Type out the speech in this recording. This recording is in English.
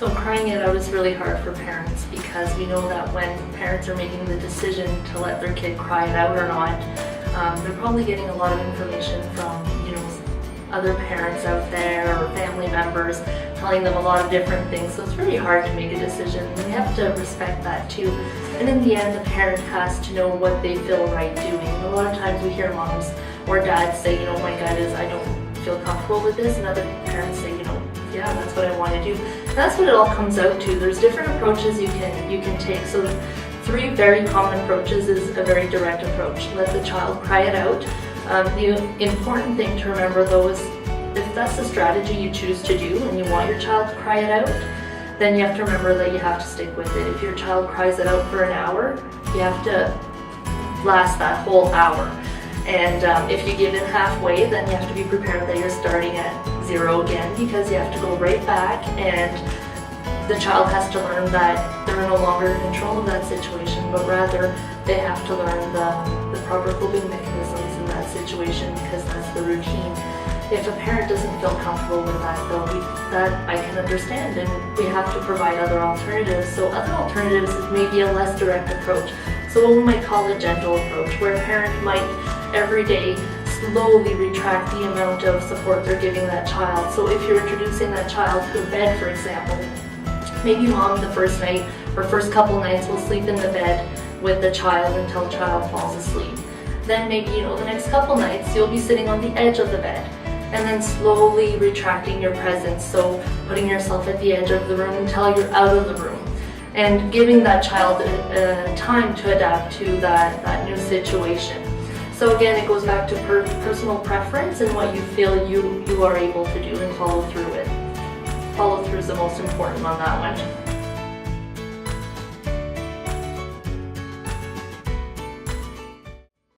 So crying it out is really hard for parents because we know that when parents are making the decision to let their kid cry it out or not, they're probably getting a lot of information from, other parents out there or family members telling them a lot of different things. So it's really hard to make a decision. We have to respect that too. And in the end, the parent has to know what they feel right doing. A lot of times we hear moms or dads say, my gut is I don't feel comfortable with this, and other parents say, yeah, that's what I want to do. And that's what it all comes out to. There's different approaches you can take. So 3 very common approaches is a very direct approach. Let the child cry it out. The important thing to remember though is if that's the strategy you choose to do and you want your child to cry it out, then you have to remember that you have to stick with it. If your child cries it out for an hour, you have to last that whole hour. And if you give in halfway, then you have to be prepared that you're starting at 0 again, because you have to go right back, and the child has to learn that they're no longer in control of that situation, but rather they have to learn the proper coping mechanisms in that situation, because that's the routine. If a parent doesn't feel comfortable with that though, that I can understand, and we have to provide other alternatives. So other alternatives is maybe a less direct approach. So what we might call a gentle approach, where a parent might every day slowly retract the amount of support they're giving that child. So if you're introducing that child to a bed, for example, maybe mom the first night or first couple nights will sleep in the bed with the child until the child falls asleep. Then maybe, the next couple nights you'll be sitting on the edge of the bed, and then slowly retracting your presence. So putting yourself at the edge of the room until you're out of the room, and giving that child time to adapt to that new situation. So again, it goes back to personal preference and what you feel you are able to do, and follow through it. Follow through is the most important on that one.